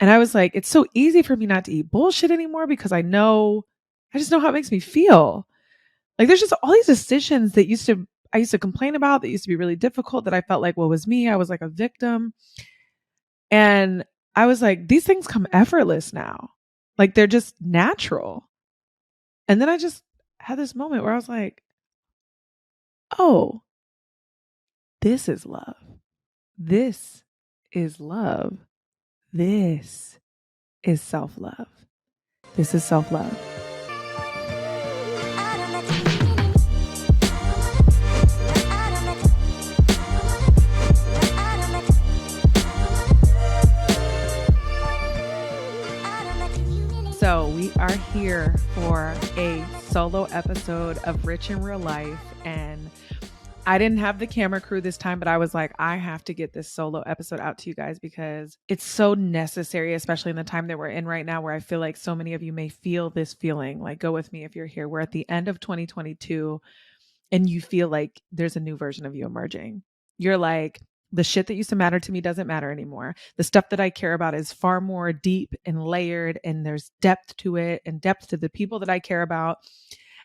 And I was like, it's so easy for me not to eat bullshit anymore because I just know how it makes me feel. Like there's just all these decisions that I used to complain about that used to be really difficult that I felt like, what was me? I was like a victim. And I was like, these things come effortless now. Like they're just natural. And then I just had this moment where I was like, oh, this is love. This is love. This is self-love. This is self-love. So we are here for a solo episode of Rich in Real Life, and I didn't have the camera crew this time, but I was like, I have to get this solo episode out to you guys because it's so necessary, especially in the time that we're in right now, where I feel like so many of you may feel this feeling. Like, go with me if you're here. We're at the end of 2022 and you feel like there's a new version of you emerging. You're like, the shit that used to matter to me doesn't matter anymore. The stuff that I care about is far more deep and layered, and there's depth to it and depth to the people that I care about.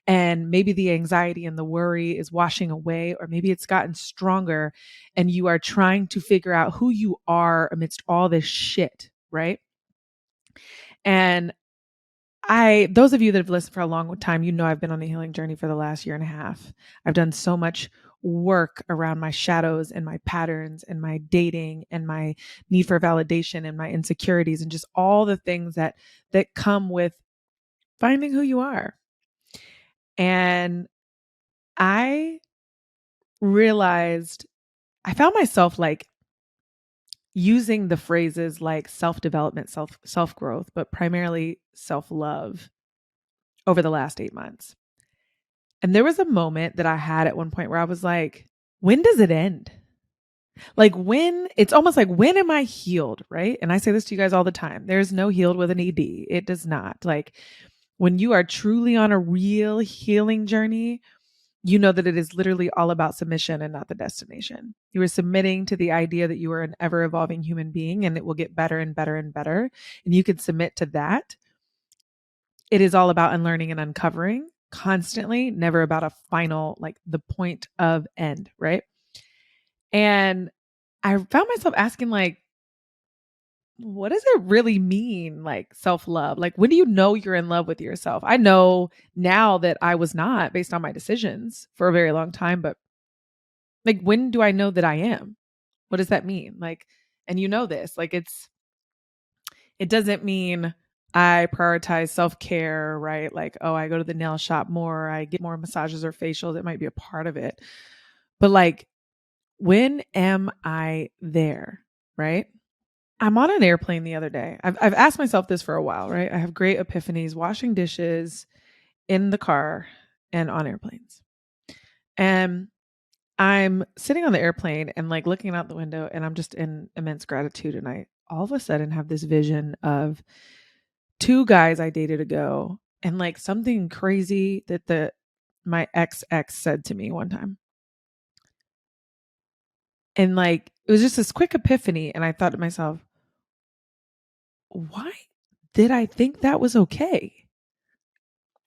And maybe the anxiety and the worry is washing away, or maybe it's gotten stronger and you are trying to figure out who you are amidst all this shit, right? And those of you that have listened for a long time, you know I've been on a healing journey for the last year and a half. I've done so much work around my shadows and my patterns and my dating and my need for validation and my insecurities and just all the things that come with finding who you are. And I realized I found myself like using the phrases like self-development, self-growth, but primarily self-love over the last 8 months. And there was a moment that I had at one point where I was like, when does it end? Like it's almost like, when am I healed? Right. And I say this to you guys all the time. There's no healed with an ED. It does not. Like when you are truly on a real healing journey, you know that it is literally all about submission and not the destination. You are submitting to the idea that you are an ever evolving human being and it will get better and better and better. And you can submit to that. It is all about unlearning and uncovering constantly, never about a final, like the point of end, right? And I found myself asking, like, what does it really mean, like self-love? Like, when do you know you're in love with yourself? I know now that I was not, based on my decisions for a very long time, but like, when do I know that I am? What does that mean? Like, and you know this, like it doesn't mean I prioritize self-care, right? Like, oh, I go to the nail shop more, I get more massages or facials. It might be a part of it. But like, when am I there, right? I'm on an airplane the other day. I've asked myself this for a while, right? I have great epiphanies washing dishes, in the car, and on airplanes. And I'm sitting on the airplane and like looking out the window, and I'm just in immense gratitude. And I all of a sudden have this vision of 2 guys I dated ago and like something crazy that my ex said to me one time. And like it was just this quick epiphany, and I thought to myself, why did I think that was okay?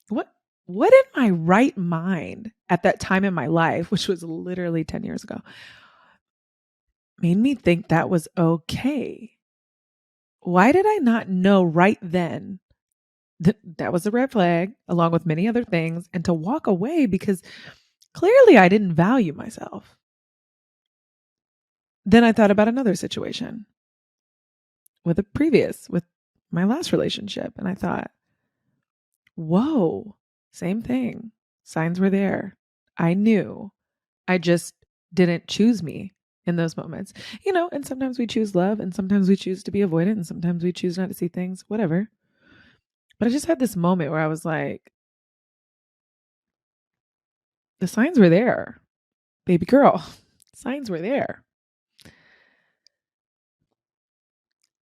What in my right mind at that time in my life, which was literally 10 years ago, made me think that was okay? Why did I not know right then that that was a red flag, along with many other things, and to walk away because clearly I didn't value myself? Then I thought about another situation with my last relationship, and I thought, whoa, same thing. Signs were there. I knew. I just didn't choose me in those moments. And sometimes we choose love, and sometimes we choose to be avoidant, and sometimes we choose not to see things, whatever. But I just had this moment where I was like, the signs were there, baby girl. Signs were there.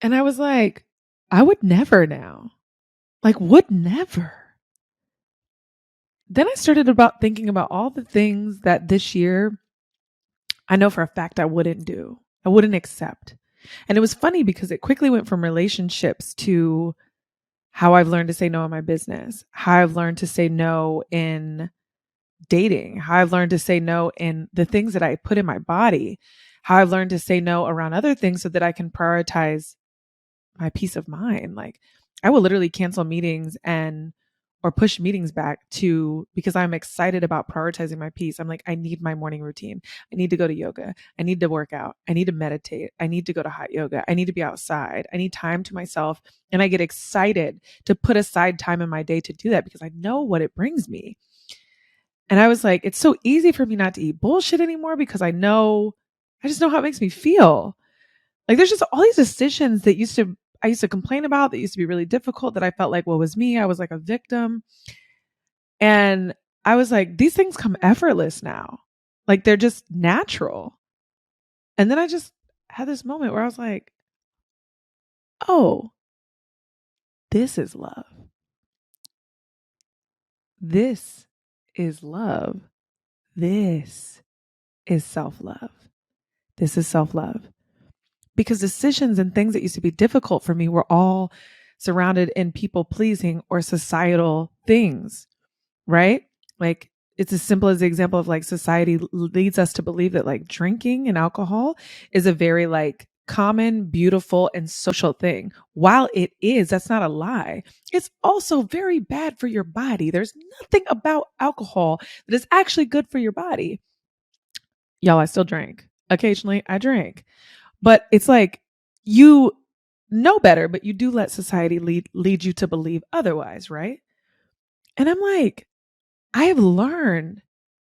And I was like, I would never now. Like, would never. Then I started thinking about all the things that this year I know for a fact I wouldn't do. I wouldn't accept. And it was funny because it quickly went from relationships to how I've learned to say no in my business, how I've learned to say no in dating, how I've learned to say no in the things that I put in my body, how I've learned to say no around other things so that I can prioritize my peace of mind. Like I will literally cancel meetings and or push meetings back to because I'm excited about prioritizing my peace. I'm like, I need my morning routine. I need to go to yoga. I need to work out. I need to meditate. I need to go to hot yoga. I need to be outside. I need time to myself. And I get excited to put aside time in my day to do that because I know what it brings me. And I was like, it's so easy for me not to eat bullshit anymore because I just know how it makes me feel. Like there's just all these decisions that I used to complain about that used to be really difficult that I felt like, what was me? I was like a victim. And I was like, these things come effortless now. Like they're just natural. And then I just had this moment where I was like, oh, this is love. This is love. This is self-love. This is self-love. Because decisions and things that used to be difficult for me were all surrounded in people pleasing or societal things, right? Like it's as simple as the example of like society leads us to believe that like drinking and alcohol is a very like common, beautiful, and social thing. While it is, that's not a lie. It's also very bad for your body. There's nothing about alcohol that is actually good for your body. Y'all, I still drink. Occasionally I drink. But it's like you know better, but you do let society lead you to believe otherwise, right? And I'm like, I have learned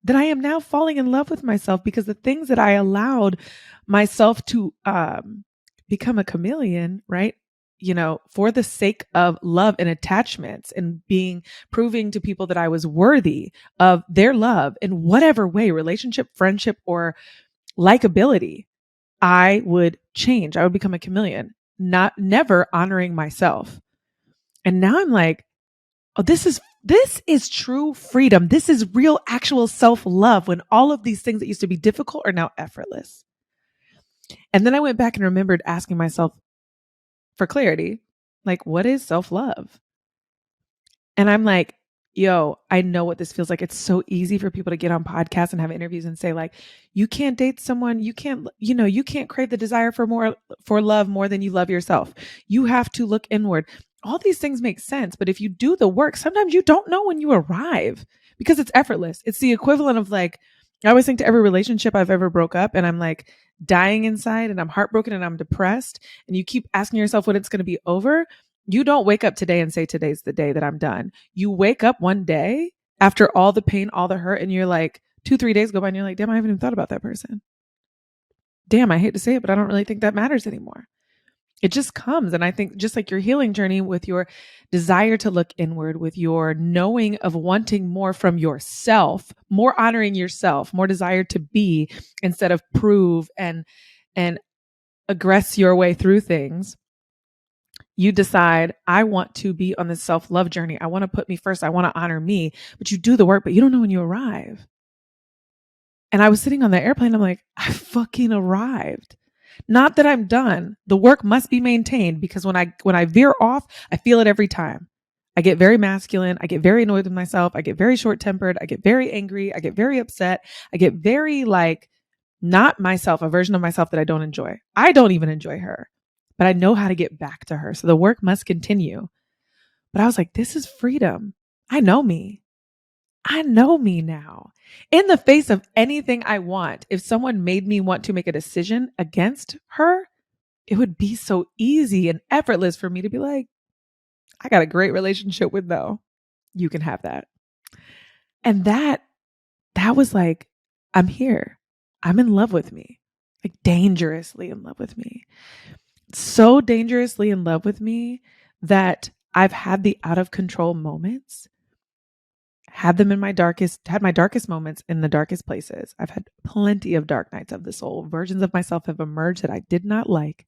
that I am now falling in love with myself because the things that I allowed myself to become a chameleon, right? You know, for the sake of love and attachments and proving to people that I was worthy of their love in whatever way, relationship, friendship, or likability, I would change. I would become a chameleon, never honoring myself. And now I'm like, oh, this is true freedom. This is real, actual self-love when all of these things that used to be difficult are now effortless. And then I went back and remembered asking myself for clarity, like, what is self-love? And I'm like, yo, I know what this feels like. It's so easy for people to get on podcasts and have interviews and say like, you can't date someone, you can't crave the desire for love more than you love yourself. You have to look inward. All these things make sense, but if you do the work, sometimes you don't know when you arrive because it's effortless. It's the equivalent of like, I always think to every relationship I've ever broke up and I'm like dying inside and I'm heartbroken and I'm depressed and you keep asking yourself when it's going to be over. You don't wake up today and say, today's the day that I'm done. You wake up one day after all the pain, all the hurt, and you're like, 2-3 days go by and you're like, damn, I haven't even thought about that person. Damn, I hate to say it, but I don't really think that matters anymore. It just comes. And I think just like your healing journey with your desire to look inward, with your knowing of wanting more from yourself, more honoring yourself, more desire to be instead of prove and aggress your way through things. You decide, I want to be on this self-love journey. I want to put me first. I want to honor me, but you do the work, but you don't know when you arrive. And I was sitting on the airplane. I'm like, I fucking arrived. Not that I'm done. The work must be maintained because when I veer off, I feel it every time. I get very masculine. I get very annoyed with myself. I get very short-tempered. I get very angry. I get very upset. I get very like not myself, a version of myself that I don't enjoy. I don't even enjoy her, but I know how to get back to her. So the work must continue. But I was like, this is freedom. I know me. I know me now. In the face of anything I want, if someone made me want to make a decision against her, it would be so easy and effortless for me to be like, I got a great relationship with no. You can have that. And that was like, I'm here. I'm in love with me. Like dangerously in love with me. So dangerously in love with me that I've had the out of control moments, had my darkest moments in the darkest places. I've had plenty of dark nights of the soul. Versions of myself have emerged that I did not like.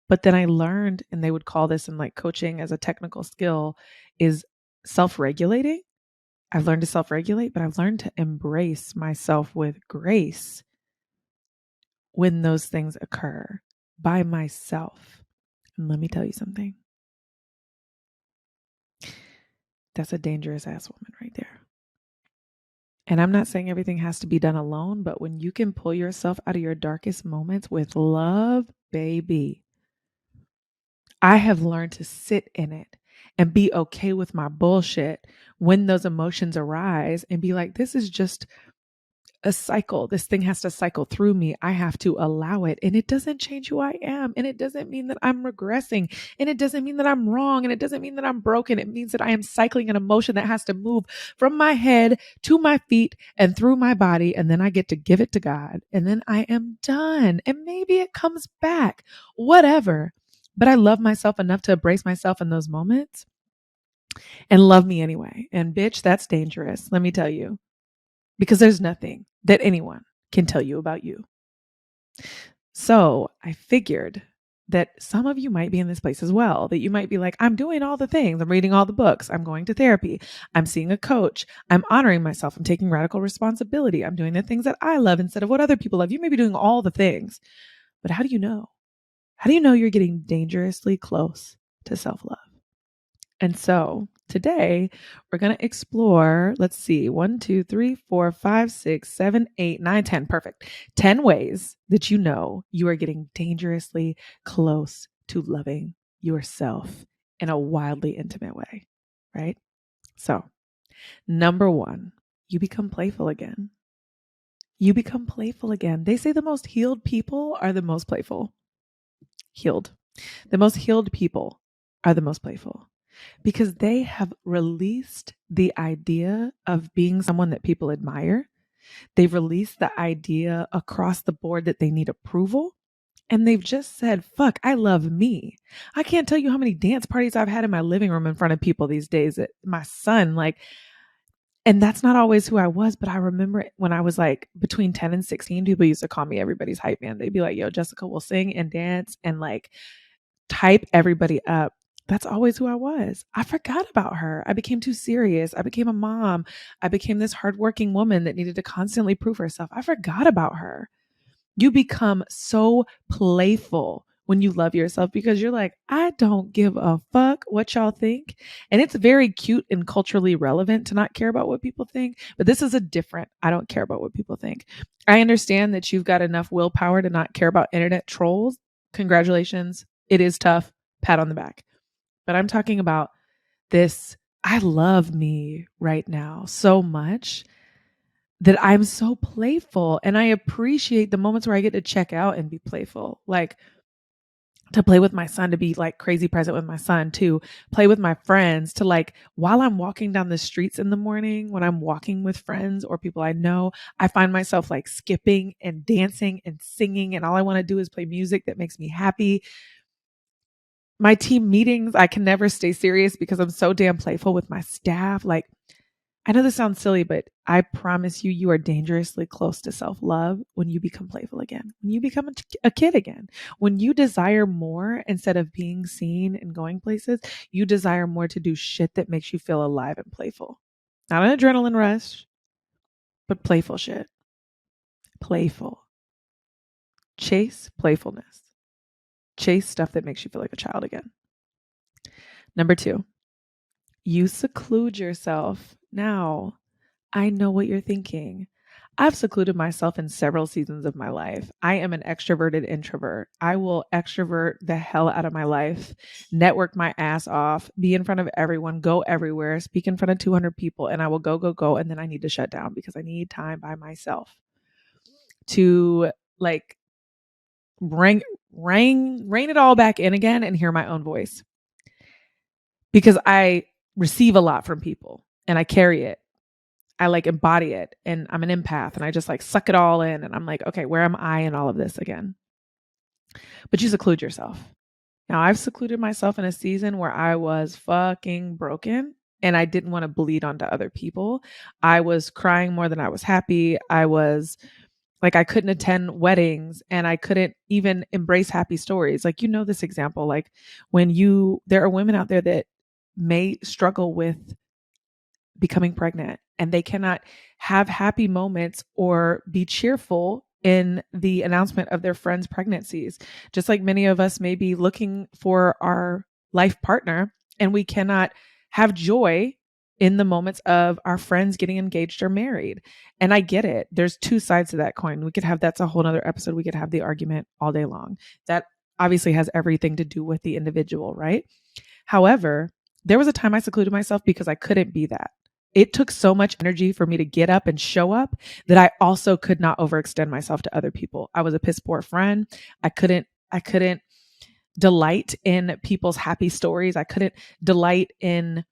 But then I learned, and they would call this in like coaching as a technical skill, is self-regulating. I've learned to self-regulate, but I've learned to embrace myself with grace when those things occur. by myself. And let me tell you something. That's a dangerous ass woman right there. And I'm not saying everything has to be done alone, but when you can pull yourself out of your darkest moments with love, baby, I have learned to sit in it and be okay with my bullshit when those emotions arise and be like, this is just a cycle. This thing has to cycle through me. I have to allow it. And it doesn't change who I am. And it doesn't mean that I'm regressing. And it doesn't mean that I'm wrong. And it doesn't mean that I'm broken. It means that I am cycling an emotion that has to move from my head to my feet and through my body. And then I get to give it to God. And then I am done. And maybe it comes back, whatever. But I love myself enough to embrace myself in those moments and love me anyway. And bitch, that's dangerous. Let me tell you. Because there's nothing that anyone can tell you about you. So I figured that some of you might be in this place as well, that you might be like, I'm doing all the things. I'm reading all the books. I'm going to therapy. I'm seeing a coach. I'm honoring myself. I'm taking radical responsibility. I'm doing the things that I love instead of what other people love. You may be doing all the things, but how do you know? How do you know you're getting dangerously close to self-love? And so today we're going to explore, let's see, 1, 2, 3, 4, 5, 6, 7, 8, 9, 10. Perfect. 10 ways that you know you are getting dangerously close to loving yourself in a wildly intimate way, right? So, number 1, you become playful again. You become playful again. They say the most healed people are the most playful. Healed. The most healed people are the most playful. Because they have released the idea of being someone that people admire. They've released the idea across the board that they need approval. And they've just said, fuck, I love me. I can't tell you how many dance parties I've had in my living room in front of people these days. That my son, and that's not always who I was, but I remember when I was like between 10 and 16, people used to call me everybody's hype man. They'd be like, yo, Jessica will sing and dance and like type everybody up. That's always who I was. I forgot about her. I became too serious. I became a mom. I became this hardworking woman that needed to constantly prove herself. I forgot about her. You become so playful when you love yourself because you're like, I don't give a fuck what y'all think. And it's very cute and culturally relevant to not care about what people think. But this is a different, I don't care about what people think. I understand that you've got enough willpower to not care about internet trolls. Congratulations. It is tough. Pat on the back. But I'm talking about this. I love me right now so much that I'm so playful, and I appreciate the moments where I get to check out and be playful, like to play with my son, to be like crazy present with my son, to play with my friends, to like while I'm walking down the streets in the morning, when I'm walking with friends or people I know, I find myself like skipping and dancing and singing, and all I want to do is play music that makes me happy. My team meetings, I can never stay serious because I'm so damn playful with my staff. Like, I know this sounds silly, but I promise you, you are dangerously close to self-love when you become playful again, when you become a kid again, when you desire more instead of being seen and going places, you desire more to do shit that makes you feel alive and playful. Not an adrenaline rush, but playful shit. Playful. Chase playfulness. Chase stuff that makes you feel like a child again. Number 2, you seclude yourself. Now, I know what you're thinking. I've secluded myself in several seasons of my life. I am an extroverted introvert. I will extrovert the hell out of my life, network my ass off, be in front of everyone, go everywhere, speak in front of 200 people, and I will go. And then I need to shut down because I need time by myself to like rein it all back in again and hear my own voice. Because I receive a lot from people and I carry it. I like embody it, and I'm an empath, and I just like suck it all in, and I'm like, okay, where am I in all of this again? But you seclude yourself. Now, I've secluded myself in a season where I was fucking broken and I didn't want to bleed onto other people. I was crying more than I was happy. I was like, I couldn't attend weddings and I couldn't even embrace happy stories. Like, you know, this example, like there are women out there that may struggle with becoming pregnant and they cannot have happy moments or be cheerful in the announcement of their friends' pregnancies. Just like many of us may be looking for our life partner, and we cannot have joy in the moments of our friends getting engaged or married. And I get it. There's two sides to that coin. We could have, that's a whole nother episode. We could have the argument all day long. That obviously has everything to do with the individual, right? However, there was a time I secluded myself because I couldn't be that. It took so much energy for me to get up and show up that I also could not overextend myself to other people. I was a piss poor friend. I couldn't delight in people's happy stories. I couldn't delight in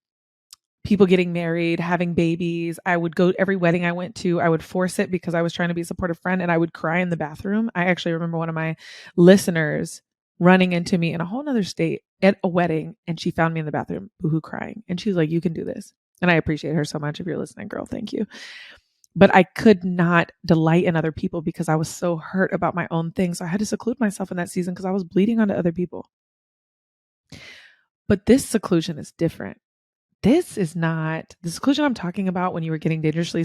people getting married, having babies. I would go every wedding I went to, I would force it because I was trying to be a supportive friend, and I would cry in the bathroom. I actually remember one of my listeners running into me in a whole nother state at a wedding, and she found me in the bathroom, boohoo crying. And she was like, "You can do this." And I appreciate her so much. If you're listening, girl, thank you. But I could not delight in other people because I was so hurt about my own things. So I had to seclude myself in that season because I was bleeding onto other people. But this seclusion is different. This is not the seclusion I'm talking about when you were getting dangerously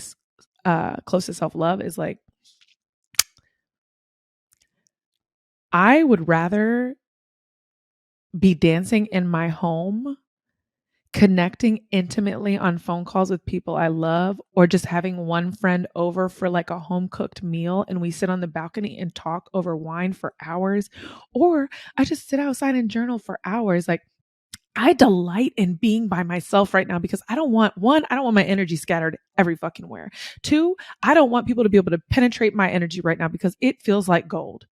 close to self-love is like, I would rather be dancing in my home, connecting intimately on phone calls with people I love, or just having one friend over for like a home cooked meal and we sit on the balcony and talk over wine for hours, or I just sit outside and journal for hours. Like, I delight in being by myself right now because I don't want my energy scattered every fucking where. Two, I don't want people to be able to penetrate my energy right now because it feels like gold.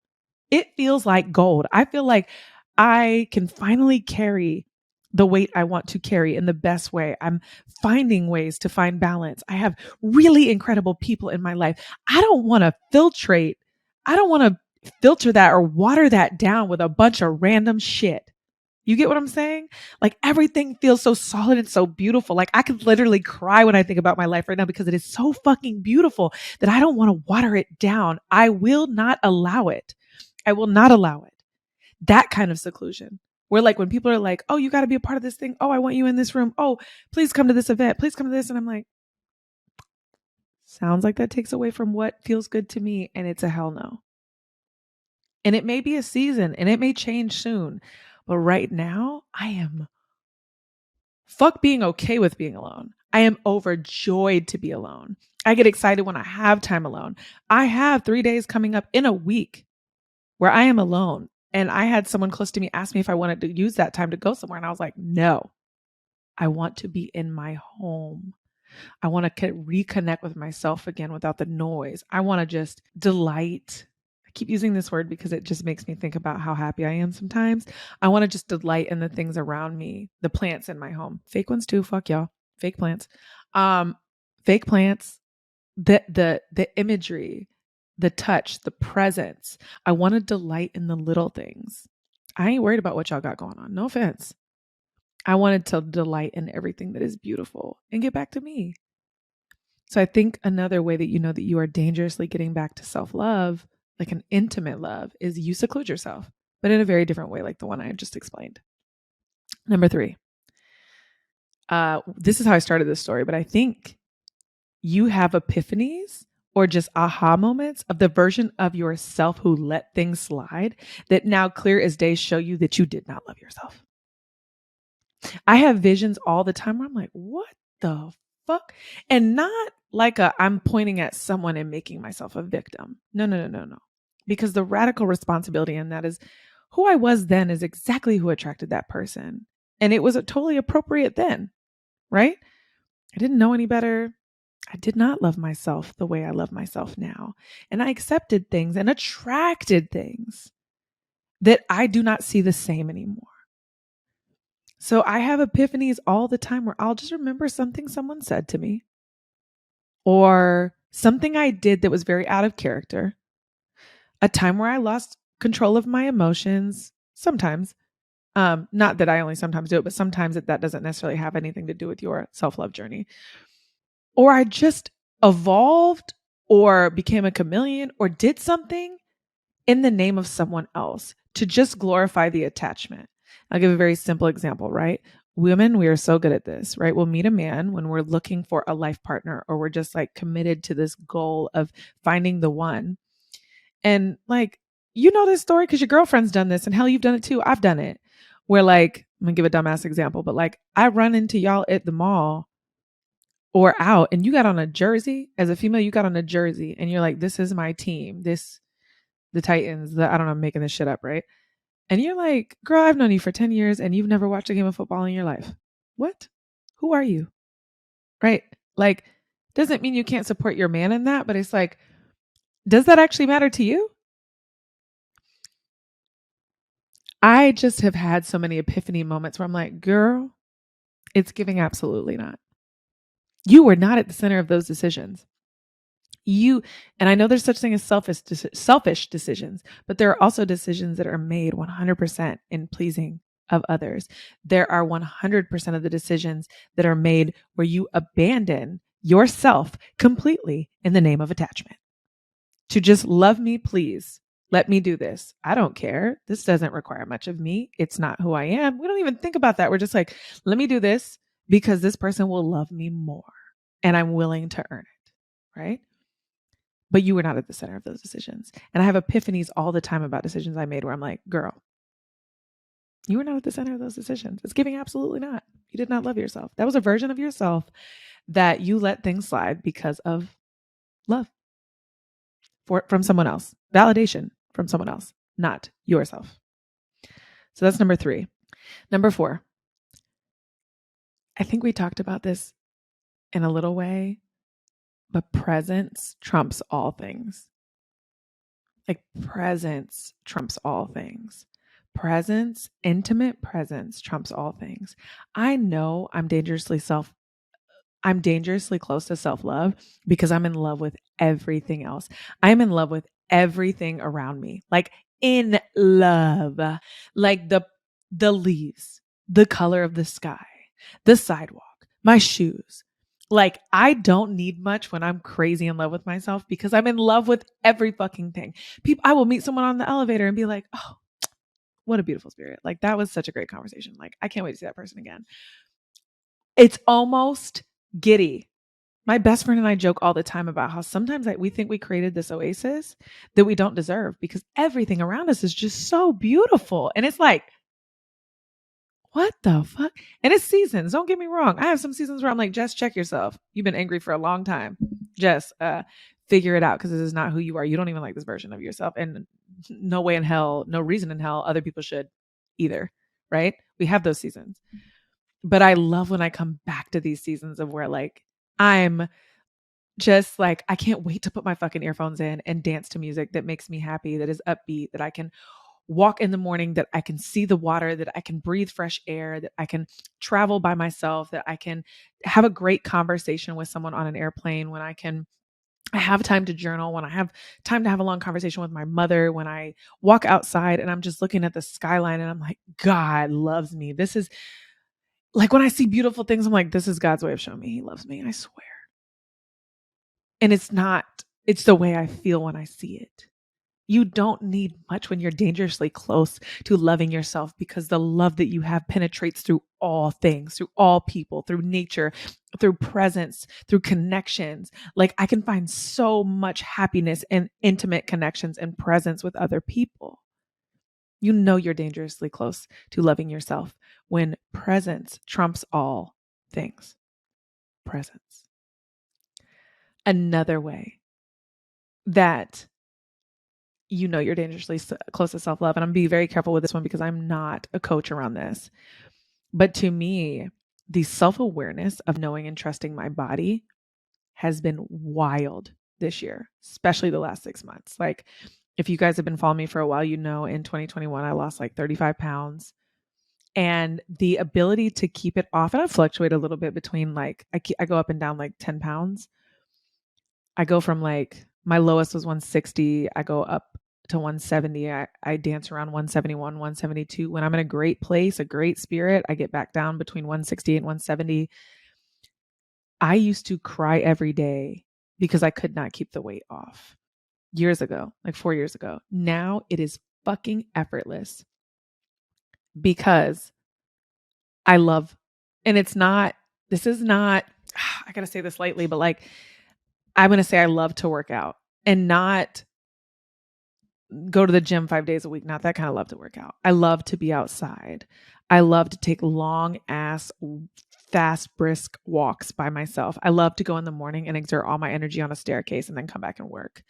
It feels like gold. I feel like I can finally carry the weight I want to carry in the best way. I'm finding ways to find balance. I have really incredible people in my life. I don't want to filter that or water that down with a bunch of random shit. You get what I'm saying? Like, everything feels so solid and so beautiful. Like, I could literally cry when I think about my life right now because it is so fucking beautiful that I don't want to water it down. I will not allow it. I will not allow it. That kind of seclusion where, like, when people are like, "Oh, you got to be a part of this thing. Oh, I want you in this room. Oh, please come to this event. Please come to this." And I'm like, sounds like that takes away from what feels good to me. And it's a hell no. And it may be a season and it may change soon. But right now, I am fuck being okay with being alone. I am overjoyed to be alone. I get excited when I have time alone. I have 3 days coming up in a week where I am alone. And I had someone close to me ask me if I wanted to use that time to go somewhere. And I was like, no, I want to be in my home. I want to reconnect with myself again without the noise. I want to just delight. I keep using this word because it just makes me think about how happy I am sometimes. I want to just delight in the things around me, the plants in my home. Fake ones too. Fuck y'all. Fake plants. Fake plants, the imagery, the touch, the presence. I want to delight in the little things. I ain't worried about what y'all got going on. No offense. I wanted to delight in everything that is beautiful and get back to me. So I think another way that you know that you are dangerously getting back to self-love, like an intimate love, is you seclude yourself, but in a very different way, like the one I just explained. Number 3. This is how I started this story, but I think you have epiphanies or just aha moments of the version of yourself who let things slide that now clear as day show you that you did not love yourself. I have visions all the time where I'm like, what the fuck? And not like I'm pointing at someone and making myself a victim. No. Because the radical responsibility in that is who I was then is exactly who attracted that person. And it was totally appropriate then, right? I didn't know any better. I did not love myself the way I love myself now. And I accepted things and attracted things that I do not see the same anymore. So I have epiphanies all the time where I'll just remember something someone said to me or something I did that was very out of character, a time where I lost control of my emotions, sometimes. Not that I only sometimes do it, but sometimes that doesn't necessarily have anything to do with your self-love journey. Or I just evolved or became a chameleon or did something in the name of someone else to just glorify the attachment. I'll give a very simple example, right? Women, we are so good at this, right? We'll meet a man when we're looking for a life partner or we're just like committed to this goal of finding the one. And like, you know this story because your girlfriend's done this, and hell, you've done it too. I've done it. Where like, I'm gonna give a dumbass example, but like I run into y'all at the mall or out, and you got on a jersey. As a female, you got on a jersey, and you're like, this is my team. The Titans, I don't know, I'm making this shit up, right? And you're like, girl, I've known you for 10 years and you've never watched a game of football in your life. What? Who are you? Right? Like, doesn't mean you can't support your man in that, but it's like, does that actually matter to you? I just have had so many epiphany moments where I'm like, girl, it's giving absolutely not. You were not at the center of those decisions. And I know there's such thing as selfish decisions, but there are also decisions that are made 100% in pleasing of others. There are 100% of the decisions that are made where you abandon yourself completely in the name of attachment. To just love me, please. Let me do this. I don't care. This doesn't require much of me. It's not who I am. We don't even think about that. We're just like, let me do this because this person will love me more and I'm willing to earn it. Right? But you were not at the center of those decisions. And I have epiphanies all the time about decisions I made where I'm like, girl, you were not at the center of those decisions. It's giving absolutely not. You did not love yourself. That was a version of yourself that you let things slide because of love from someone else, validation from someone else, not yourself. So that's number 3. Number 4, I think we talked about this in a little way, but presence trumps all things. Like presence trumps all things. Presence, intimate presence trumps all things. I know I'm dangerously close to self-love because I'm in love with everything else. I'm in love with everything around me. Like in love. Like the leaves, the color of the sky, the sidewalk, my shoes. Like I don't need much when I'm crazy in love with myself because I'm in love with every fucking thing. I will meet someone on the elevator and be like, "Oh, what a beautiful spirit." Like that was such a great conversation. Like I can't wait to see that person again. It's almost giddy. My best friend and I joke all the time about how sometimes we think we created this oasis that we don't deserve because everything around us is just so beautiful. And it's like, what the fuck? And it's seasons. Don't get me wrong. I have some seasons where I'm like, Jess, check yourself. You've been angry for a long time. Jess, figure it out because this is not who you are. You don't even like this version of yourself. And no way in hell, no reason in hell, other people should either. Right? We have those seasons. But I love when I come back to these seasons of where like I'm just like, I can't wait to put my fucking earphones in and dance to music that makes me happy, that is upbeat, that I can walk in the morning, that I can see the water, that I can breathe fresh air, that I can travel by myself, that I can have a great conversation with someone on an airplane, when I have time to journal, when I have time to have a long conversation with my mother, when I walk outside and I'm just looking at the skyline and I'm like, God loves me. This is like when I see beautiful things, I'm like, this is God's way of showing me he loves me. I swear. And it's the way I feel when I see it. You don't need much when you're dangerously close to loving yourself because the love that you have penetrates through all things, through all people, through nature, through presence, through connections. Like I can find so much happiness in intimate connections and presence with other people. You know you're dangerously close to loving yourself when presence trumps all things. Presence. Another way that you know you're dangerously close to self-love, and I'm being very careful with this one because I'm not a coach around this, but to me, the self-awareness of knowing and trusting my body has been wild this year, especially the last 6 months. Like if you guys have been following me for a while, you know in 2021 I lost like 35 pounds, and the ability to keep it off, and I fluctuate a little bit between like I go up and down like 10 pounds. I go from like my lowest was 160. I go up to 170. I dance around 171, 172. When I'm in a great place, a great spirit, I get back down between 160 and 170. I used to cry every day because I could not keep the weight off years ago, like 4 years ago. Now it is fucking effortless because I love, and this is not, I gotta say this lightly, but like, I'm going to say I love to work out, and not go to the gym 5 days a week. Not that kind of love to work out. I love to be outside. I love to take long ass, fast, brisk walks by myself. I love to go in the morning and exert all my energy on a staircase and then come back and work.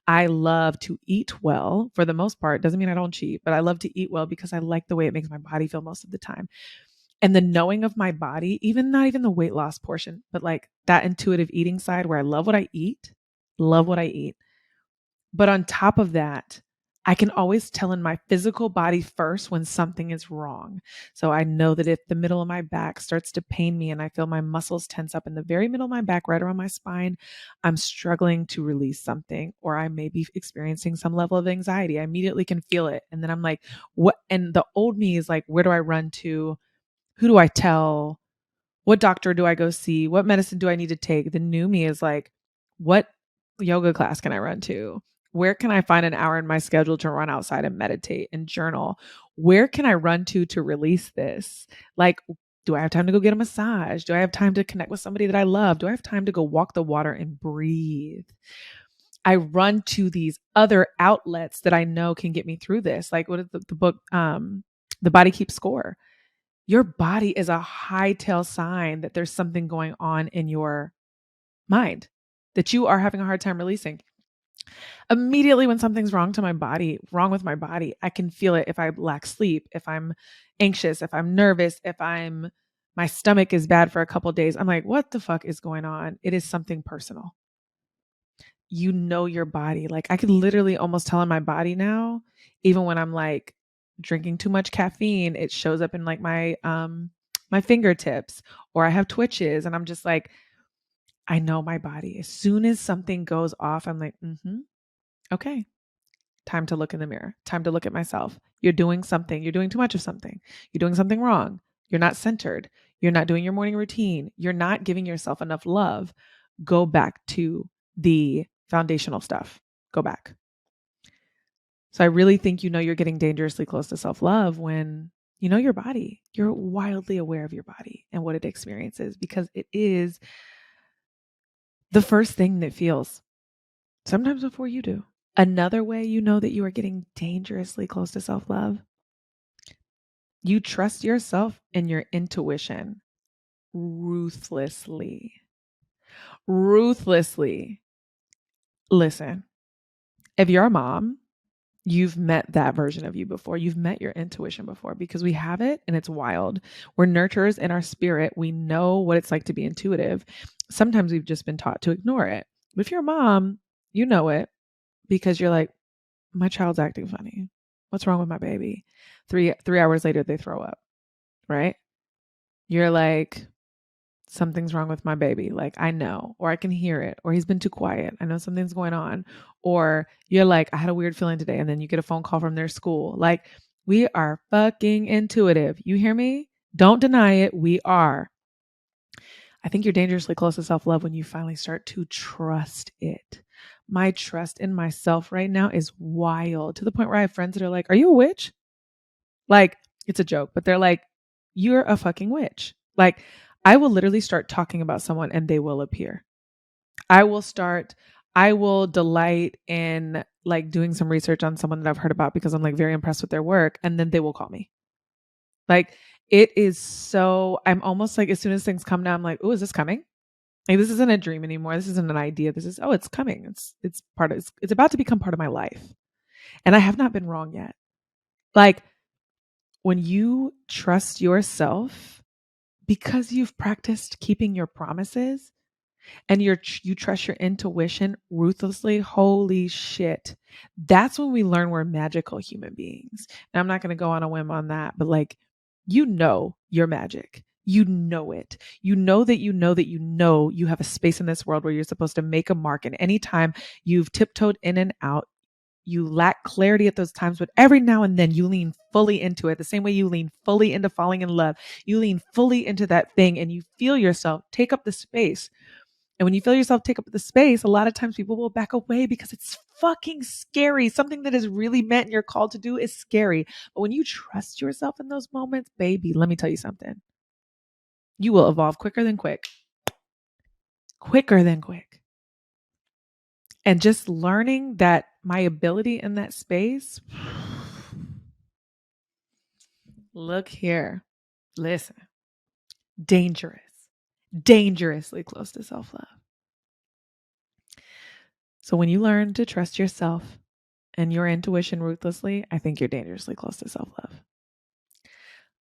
I love to eat well for the most part. Doesn't mean I don't cheat, but I love to eat well because I like the way it makes my body feel most of the time. And the knowing of my body, even not even the weight loss portion, but like that intuitive eating side where I love what I eat, love what I eat. But on top of that, I can always tell in my physical body first when something is wrong. So I know that if the middle of my back starts to pain me and I feel my muscles tense up in the very middle of my back, right around my spine, I'm struggling to release something, or I may be experiencing some level of anxiety. I immediately can feel it. And then I'm like, what? And the old me is like, where do I run to? Who do I tell? What doctor do I go see? What medicine do I need to take? The new me is like, what yoga class can I run to? Where can I find an hour in my schedule to run outside and meditate and journal? Where can I run to release this? Like, do I have time to go get a massage? Do I have time to connect with somebody that I love? Do I have time to go walk the water and breathe? I run to these other outlets that I know can get me through this. Like, what is the book? The Body Keeps Score. Your body is a hightail sign that there's something going on in your mind that you are having a hard time releasing. Immediately when something's wrong with my body, I can feel it if I lack sleep, if I'm anxious, if I'm nervous, if my stomach is bad for a couple of days. I'm like, what the fuck is going on? It is something personal. You know your body. Like I could literally almost tell in my body now, even when I'm like drinking too much caffeine, it shows up in like my fingertips, or I have twitches and I'm just like, I know my body. As soon as something goes off, I'm like, okay, time to look in the mirror, time to look at myself. You're doing something. You're doing too much of something. You're doing something wrong. You're not centered. You're not doing your morning routine. You're not giving yourself enough love. Go back to the foundational stuff. Go back. So I really think you're getting dangerously close to self-love when you know your body. You're wildly aware of your body and what it experiences because it is the first thing that feels, sometimes before you do. Another way you know that you are getting dangerously close to self-love, you trust yourself and your intuition ruthlessly. Ruthlessly. Listen, if you're a mom, you've met that version of you before. You've met your intuition before because we have it and it's wild. We're nurturers in our spirit. We know what it's like to be intuitive. Sometimes we've just been taught to ignore it. But if you're a mom, you know it because you're like, my child's acting funny. What's wrong with my baby? Three hours later, they throw up, right? You're like, something's wrong with my baby. Like, I know, or I can hear it, or he's been too quiet. I know something's going on. Or you're like, I had a weird feeling today. And then you get a phone call from their school. Like, we are fucking intuitive. You hear me? Don't deny it. We are. I think you're dangerously close to self-love when you finally start to trust it. My trust in myself right now is wild to the point where I have friends that are like, are you a witch? Like, it's a joke, but they're like, you're a fucking witch. Like, I will literally start talking about someone and they will appear. I will delight in like doing some research on someone that I've heard about because I'm like very impressed with their work. And then they will call me. Like, it is so, I'm almost like, as soon as things come down, I'm like, oh, is this coming? Like, this isn't a dream anymore. This isn't an idea. This is, oh, it's coming. It's about to become part of my life. And I have not been wrong yet. Like, when you trust yourself because you've practiced keeping your promises and you trust your intuition ruthlessly, holy shit. That's when we learn we're magical human beings. And I'm not going to go on a whim on that, but like, you know, you're magic. You know it. You know that you have a space in this world where you're supposed to make a mark. And anytime you've tiptoed in and out, you lack clarity at those times, but every now and then you lean fully into it. The same way you lean fully into falling in love, you lean fully into that thing and you feel yourself take up the space. And when you feel yourself take up the space, a lot of times people will back away because it's fucking scary. Something that is really meant and you're called to do is scary. But when you trust yourself in those moments, baby, let me tell you something. You will evolve quicker than quick. Quicker than quick. And just learning that my ability in that space, look here, listen, dangerously close to self-love. So when you learn to trust yourself and your intuition ruthlessly, I think you're dangerously close to self-love.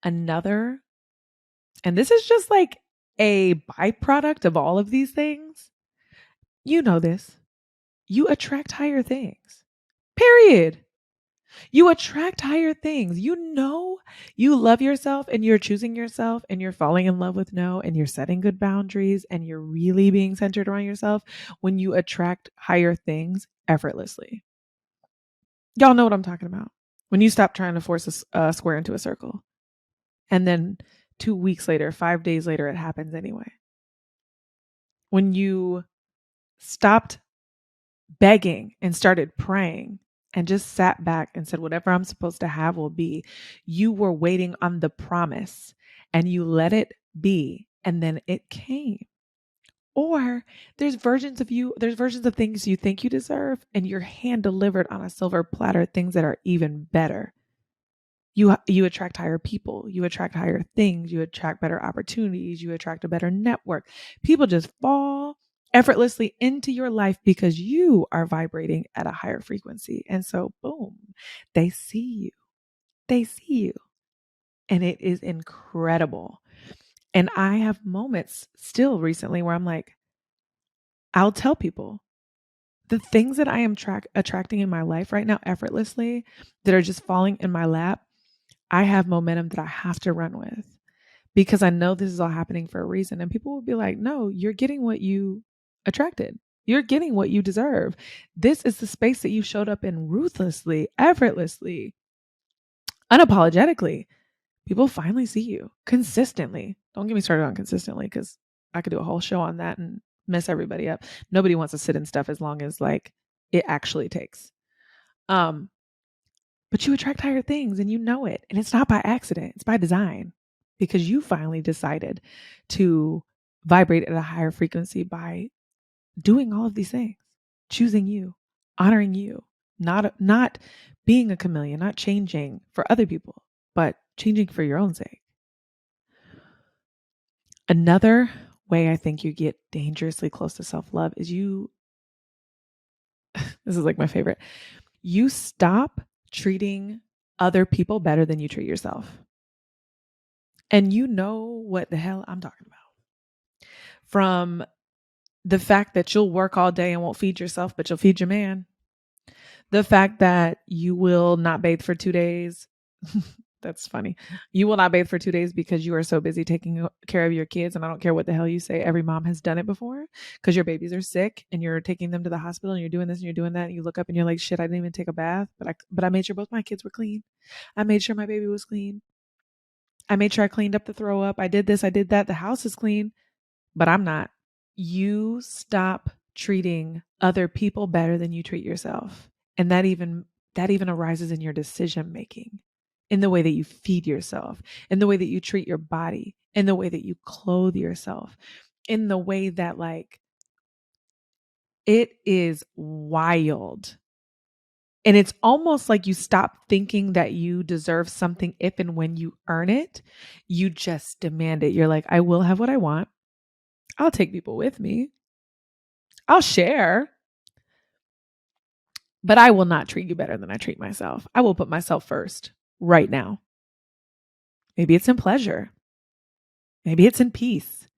Another, and this is just like a byproduct of all of these things, you know this, you attract higher things. Period. You attract higher things. You know, you love yourself and you're choosing yourself and you're falling in love with no and you're setting good boundaries and you're really being centered around yourself when you attract higher things effortlessly. Y'all know what I'm talking about. When you stop trying to force a square into a circle and then 2 weeks later, 5 days later, it happens anyway. When you stopped begging and started praying and just sat back and said, whatever I'm supposed to have will be. You were waiting on the promise and you let it be. And then it came. Or there's versions of things you think you deserve and you're hand delivered on a silver platter, things that are even better. You attract higher people, you attract higher things, you attract better opportunities, you attract a better network. People just fall effortlessly into your life because you are vibrating at a higher frequency. And so, boom, they see you. They see you. And it is incredible. And I have moments still recently where I'm like, I'll tell people the things that I am attracting in my life right now effortlessly that are just falling in my lap. I have momentum that I have to run with because I know this is all happening for a reason. And people will be like, no, you're getting what you attracted. You're getting what you deserve. This is the space that you showed up in ruthlessly, effortlessly, unapologetically. People finally see you consistently. Don't get me started on consistently because I could do a whole show on that and mess everybody up. Nobody wants to sit in stuff as long as like it actually takes. But you attract higher things and you know it. And it's not by accident, it's by design because you finally decided to vibrate at a higher frequency by doing all of these things, choosing you, honoring you, not being a chameleon, not changing for other people, but changing for your own sake. Another way I think you get dangerously close to self-love is this is like my favorite, you stop treating other people better than you treat yourself. And you know what the hell I'm talking about. From the fact that you'll work all day and won't feed yourself, but you'll feed your man. The fact that you will not bathe for 2 days. That's funny. You will not bathe for 2 days because you are so busy taking care of your kids. And I don't care what the hell you say. Every mom has done it before because your babies are sick and you're taking them to the hospital and you're doing this and you're doing that. And you look up and you're like, shit, I didn't even take a bath, but I made sure both my kids were clean. I made sure my baby was clean. I made sure I cleaned up the throw up. I did this, I did that. The house is clean, but I'm not. You stop treating other people better than you treat yourself. And that even arises in your decision making, in the way that you feed yourself, in the way that you treat your body, in the way that you clothe yourself, in the way that like it is wild. And it's almost like you stop thinking that you deserve something if and when you earn it. You just demand it. You're like, I will have what I want. I'll take people with me. I'll share. But I will not treat you better than I treat myself. I will put myself first right now. Maybe it's in pleasure. Maybe it's in peace.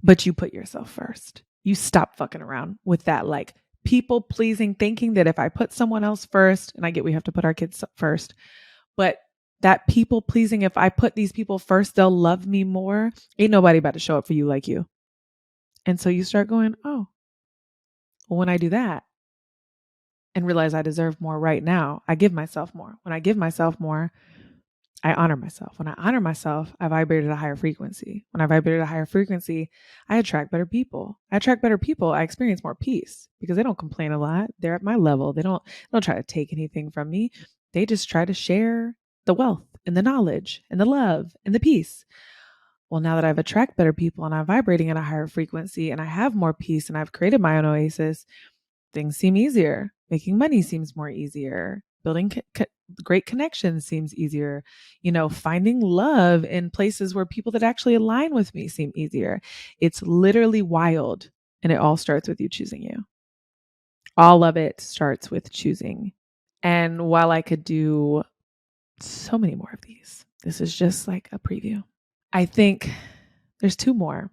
But you put yourself first. You stop fucking around with that like people pleasing thinking that if I put someone else first, and I get we have to put our kids first, but that people pleasing, if I put these people first, they'll love me more. Ain't nobody about to show up for you like you. And so you start going, oh, well, when I do that and realize I deserve more right now, I give myself more. When I give myself more, I honor myself. When I honor myself, I vibrate at a higher frequency. When I vibrate at a higher frequency, I attract better people. I experience more peace because they don't complain a lot. They're at my level. They don't try to take anything from me. They just try to share the wealth and the knowledge and the love and the peace. Well, now that I've attracted better people and I'm vibrating at a higher frequency and I have more peace and I've created my own oasis, things seem easier. Making money seems more easier. Building great connections seems easier. Finding love in places where people that actually align with me seem easier. It's literally wild. And it all starts with you choosing you. All of it starts with choosing. And while I could do so many more of these, this is just like a preview. I think there's two more.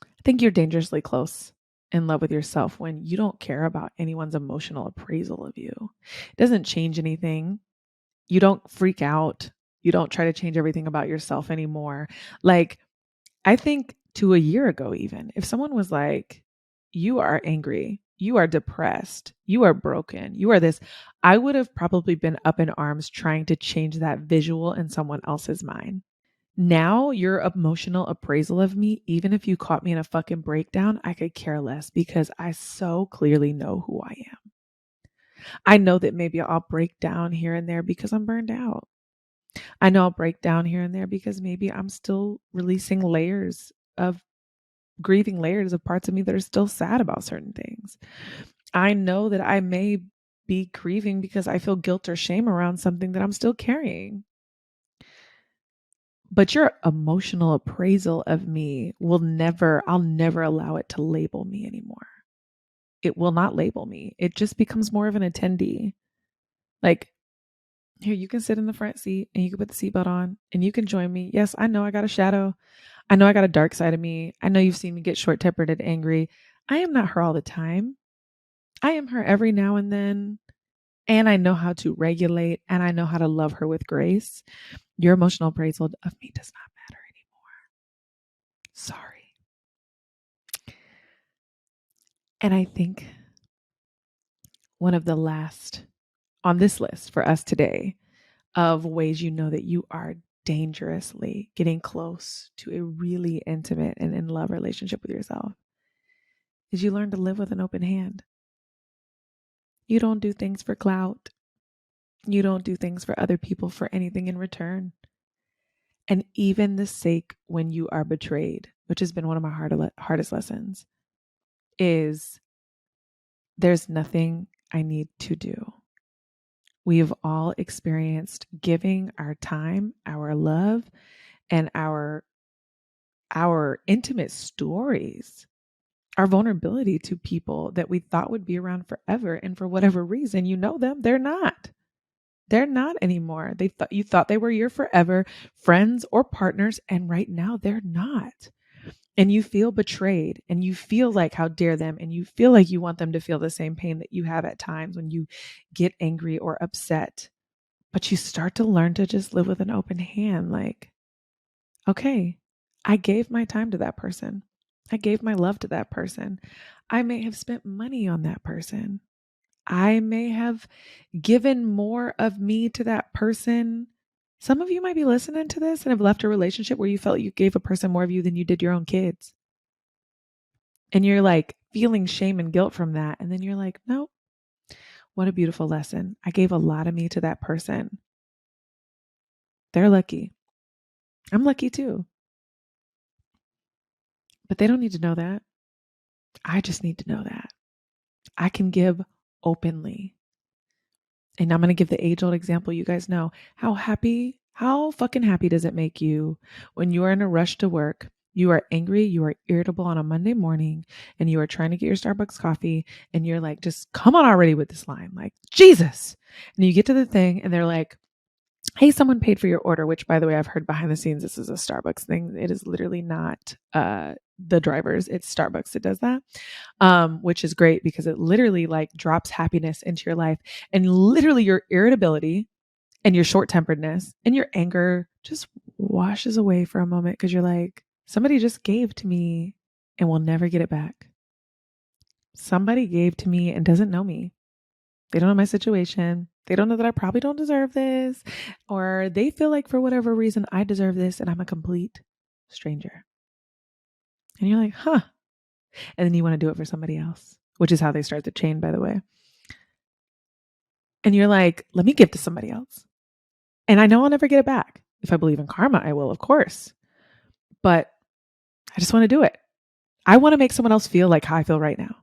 I think you're dangerously close in love with yourself when you don't care about anyone's emotional appraisal of you. It doesn't change anything. You don't freak out. You don't try to change everything about yourself anymore. Like, I think to a year ago, even if someone was like, you are angry, you are depressed, you are broken, you are this, I would have probably been up in arms trying to change that visual in someone else's mind. Now, your emotional appraisal of me, even if you caught me in a fucking breakdown, I could care less because I so clearly know who I am. I know that maybe I'll break down here and there because I'm burned out. I know I'll break down here and there because maybe I'm still releasing grieving layers of parts of me that are still sad about certain things. I know that I may be grieving because I feel guilt or shame around something that I'm still carrying. But your emotional appraisal of me I'll never allow it to label me anymore. It will not label me. It just becomes more of an attendee. Like, here, you can sit in the front seat and you can put the seatbelt on and you can join me. Yes, I know I got a shadow. I know I got a dark side of me. I know you've seen me get short-tempered and angry. I am not her all the time. I am her every now and then. And I know how to regulate and I know how to love her with grace. Your emotional appraisal of me does not matter anymore. Sorry. And I think one of the last on this list for us today of ways you know that you are dangerously getting close to a really intimate and in love relationship with yourself is you learn to live with an open hand. You don't do things for clout. You don't do things for other people for anything in return. And even the sake when you are betrayed, which has been one of my hardest lessons, is there's nothing I need to do. We have all experienced giving our time, our love, and our intimate stories, our vulnerability to people that we thought would be around forever. And for whatever reason, you know them, they're not. They're not anymore. You thought they were your forever friends or partners, and right now they're not. And you feel betrayed and you feel like how dare them, and you feel like you want them to feel the same pain that you have at times when you get angry or upset. But you start to learn to just live with an open hand. Like, okay, I gave my time to that person. I gave my love to that person. I may have spent money on that person. I may have given more of me to that person. Some of you might be listening to this and have left a relationship where you felt you gave a person more of you than you did your own kids. And you're like feeling shame and guilt from that. And then you're like, no, what a beautiful lesson. I gave a lot of me to that person. They're lucky. I'm lucky too. But they don't need to know that. I just need to know that. I can give openly. And I'm going to give the age-old example. You guys know how fucking happy does it make you when you are in a rush to work, you are angry, you are irritable on a Monday morning, and you are trying to get your Starbucks coffee, and you're like, just come on already with this line, like, Jesus. And you get to the thing, and they're like, hey, someone paid for your order, which, by the way, I've heard behind the scenes, this is a Starbucks thing. It is literally not the drivers. It's Starbucks that does that, which is great because it literally like drops happiness into your life, and literally your irritability and your short-temperedness and your anger just washes away for a moment because you're like, somebody just gave to me and will never get it back. Somebody gave to me and doesn't know me. They don't know my situation. They don't know that I probably don't deserve this, or they feel like for whatever reason I deserve this and I'm a complete stranger. And you're like, huh. And then you want to do it for somebody else, which is how they start the chain, by the way. And you're like, let me give to somebody else. And I know I'll never get it back. If I believe in karma, I will, of course. But I just want to do it. I want to make someone else feel like how I feel right now.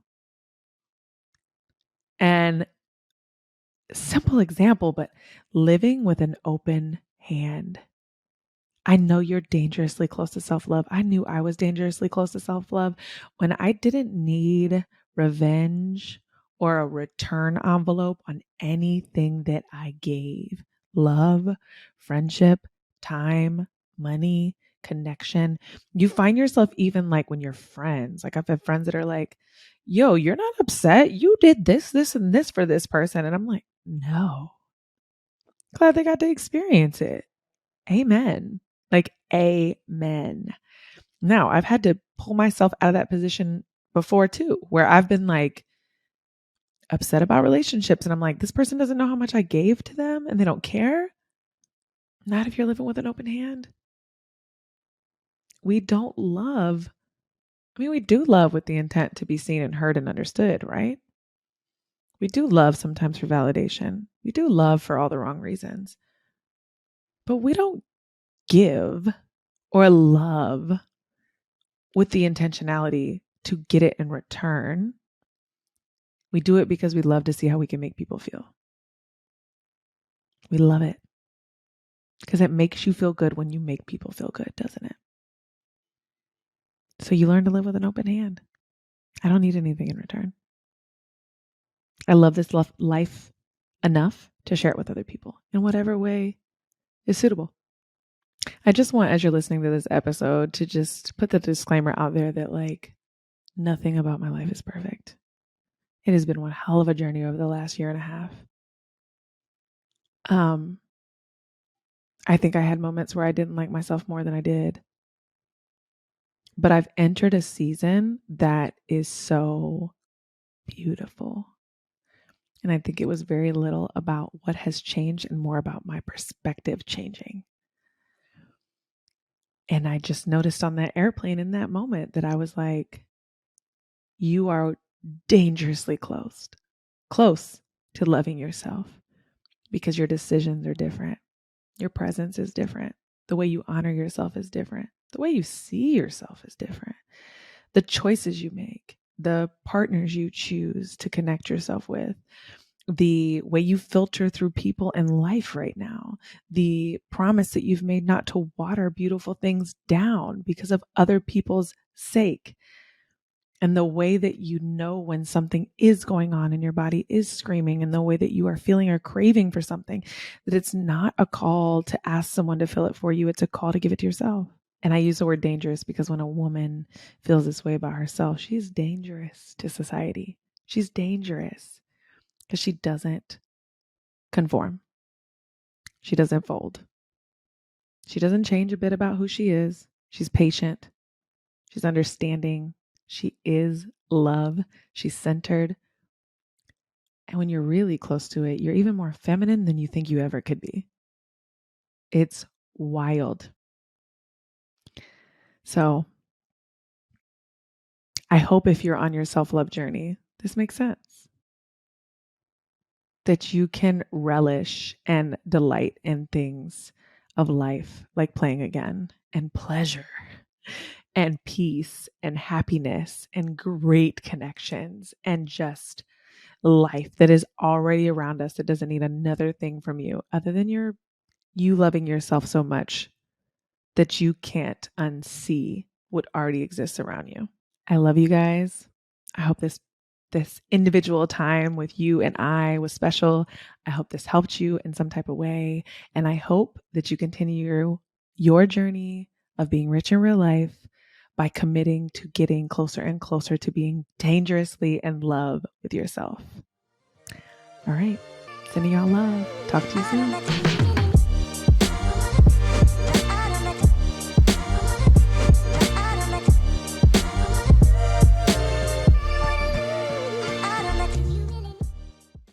And simple example, but living with an open hand. I know you're dangerously close to self-love. I knew I was dangerously close to self-love when I didn't need revenge or a return envelope on anything that I gave. Love, friendship, time, money, connection. You find yourself even like when you're friends. Like I've had friends that are like, yo, you're not upset. You did this, this, and this for this person. And I'm like, no. Glad they got to experience it. Amen. Like, amen. Now, I've had to pull myself out of that position before too, where I've been like upset about relationships. And I'm like, this person doesn't know how much I gave to them and they don't care. Not if you're living with an open hand. We don't love. I mean, we do love with the intent to be seen and heard and understood, right? We do love sometimes for validation. We do love for all the wrong reasons. But we don't give or love with the intentionality to get it in return. We do it because we love to see how we can make people feel. We love it because it makes you feel good when you make people feel good, doesn't it? So you learn to live with an open hand. I don't need anything in return. I love this life enough to share it with other people in whatever way is suitable. I just want, as you're listening to this episode, to just put the disclaimer out there that like nothing about my life is perfect. It has been one hell of a journey over the last year and a half. I think I had moments where I didn't like myself more than I did. But I've entered a season that is so beautiful. And I think it was very little about what has changed and more about my perspective changing. And I just noticed on that airplane in that moment that I was like, you are dangerously close to loving yourself because your decisions are different. Your presence is different. The way you honor yourself is different. The way you see yourself is different. The choices you make, the partners you choose to connect yourself with, the way you filter through people in life right now, the promise that you've made not to water beautiful things down because of other people's sake. And the way that you know when something is going on and your body is screaming, and the way that you are feeling or craving for something, that it's not a call to ask someone to fill it for you. It's a call to give it to yourself. And I use the word dangerous because when a woman feels this way about herself, she's dangerous to society. She's dangerous because she doesn't conform. She doesn't fold. She doesn't change a bit about who she is. She's patient. She's understanding. She is love. She's centered. And when you're really close to it, you're even more feminine than you think you ever could be. It's wild. So I hope if you're on your self-love journey, this makes sense. That you can relish and delight in things of life, like playing again, and pleasure, and peace, and happiness, and great connections, and just life that is already around us that doesn't need another thing from you other than you loving yourself so much that you can't unsee what already exists around you. I love you guys. I hope this individual time with you and I was special. I hope this helped you in some type of way. And I hope that you continue your journey of being rich in real life by committing to getting closer and closer to being dangerously in love with yourself. All right. Sending y'all love. Talk to you soon.